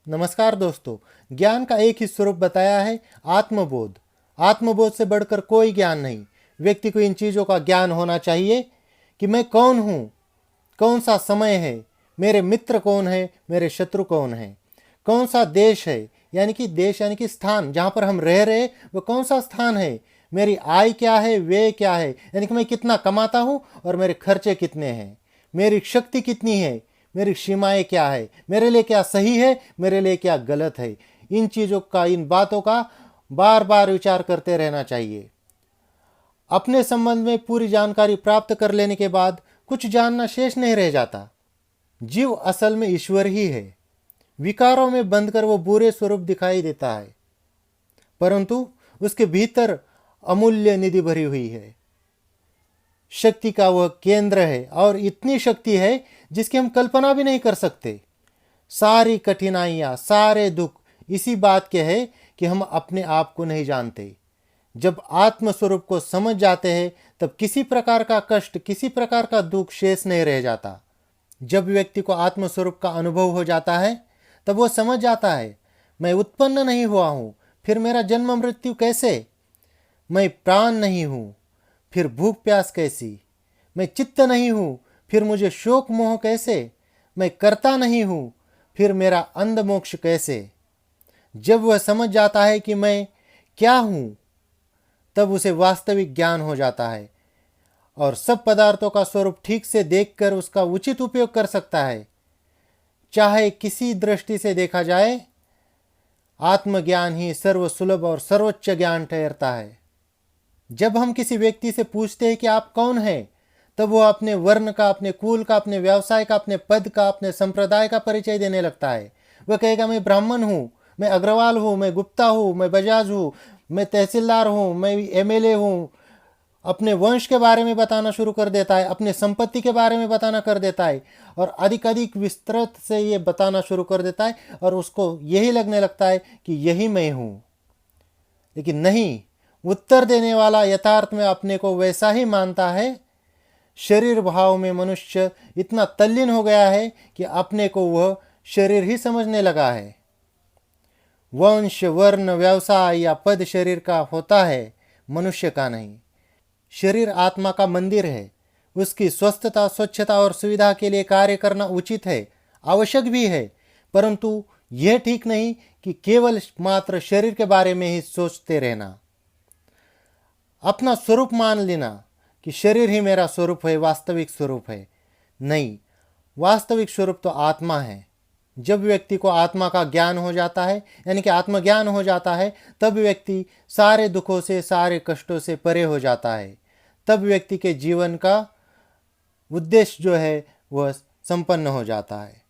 नमस्कार दोस्तों। ज्ञान का एक ही स्वरूप बताया है, आत्मबोध। आत्मबोध से बढ़कर कोई ज्ञान नहीं। व्यक्ति को इन चीज़ों का ज्ञान होना चाहिए कि मैं कौन हूँ, कौन सा समय है, मेरे मित्र कौन है, मेरे शत्रु कौन है, कौन सा देश है, यानी कि देश यानी कि स्थान जहाँ पर हम रह रहे वो कौन सा स्थान है, मेरी आय क्या है, व्यय क्या है, यानी कि मैं कितना कमाता हूँ और मेरे खर्चे कितने हैं, मेरी शक्ति कितनी है, मेरी सीमाएं क्या है, मेरे लिए क्या सही है, मेरे लिए क्या गलत है। इन चीज़ों का, इन बातों का बार बार विचार करते रहना चाहिए। अपने संबंध में पूरी जानकारी प्राप्त कर लेने के बाद कुछ जानना शेष नहीं रह जाता। जीव असल में ईश्वर ही है। विकारों में बंधकर वो बुरे स्वरूप दिखाई देता है, परंतु उसके भीतर अमूल्य निधि भरी हुई है। शक्ति का वह केंद्र है और इतनी शक्ति है जिसकी हम कल्पना भी नहीं कर सकते। सारी कठिनाइयां, सारे दुख इसी बात के हैं कि हम अपने आप को नहीं जानते। जब आत्म स्वरूप को समझ जाते हैं तब किसी प्रकार का कष्ट, किसी प्रकार का दुख शेष नहीं रह जाता। जब व्यक्ति को आत्म स्वरूप का अनुभव हो जाता है तब वो समझ जाता है, मैं उत्पन्न नहीं हुआ हूं, फिर मेरा जन्म मृत्यु कैसे, मैं प्राण नहीं हूं, फिर भूख प्यास कैसी, मैं चित्त नहीं हूं, फिर मुझे शोक मोह कैसे, मैं करता नहीं हूं, फिर मेरा अंध मोक्ष कैसे। जब वह समझ जाता है कि मैं क्या हूं, तब उसे वास्तविक ज्ञान हो जाता है और सब पदार्थों का स्वरूप ठीक से देखकर उसका उचित उपयोग कर सकता है। चाहे किसी दृष्टि से देखा जाए, आत्मज्ञान ही सर्वसुलभ और सर्वोच्च ज्ञान ठहरता है। जब हम किसी व्यक्ति से पूछते हैं कि आप कौन हैं, तब वो अपने वर्ण का, अपने कुल का, अपने व्यवसाय का, अपने पद का, अपने संप्रदाय का परिचय देने लगता है। वह कहेगा मैं ब्राह्मण हूँ, मैं अग्रवाल हूँ, मैं गुप्ता हूँ, मैं बजाज हूँ, मैं तहसीलदार हूँ, मैं एमएलए हूँ। अपने वंश के बारे में बताना शुरू कर देता है, अपने संपत्ति के बारे में बताना कर देता है और अधिक अधिक विस्तृत से ये बताना शुरू कर देता है और उसको यही लगने लगता है कि यही मैं हूँ। लेकिन नहीं, उत्तर देने वाला यथार्थ में अपने को वैसा ही मानता है। शरीर भाव में मनुष्य इतना तल्लीन हो गया है कि अपने को वह शरीर ही समझने लगा है। वंश, वर्ण, व्यवसाय या पद शरीर का होता है, मनुष्य का नहीं। शरीर आत्मा का मंदिर है। उसकी स्वस्थता, स्वच्छता और सुविधा के लिए कार्य करना उचित है, आवश्यक भी है, परंतु यह ठीक नहीं कि केवल मात्र शरीर के बारे में ही सोचते रहना। अपना स्वरूप मान लेना कि शरीर ही मेरा स्वरूप है, वास्तविक स्वरूप है। नहीं, वास्तविक स्वरूप तो आत्मा है। जब व्यक्ति को आत्मा का ज्ञान हो जाता है, यानी कि आत्मज्ञान हो जाता है, तब व्यक्ति सारे दुखों से, सारे कष्टों से परे हो जाता है। तब व्यक्ति के जीवन का उद्देश्य जो है वह संपन्न हो जाता है।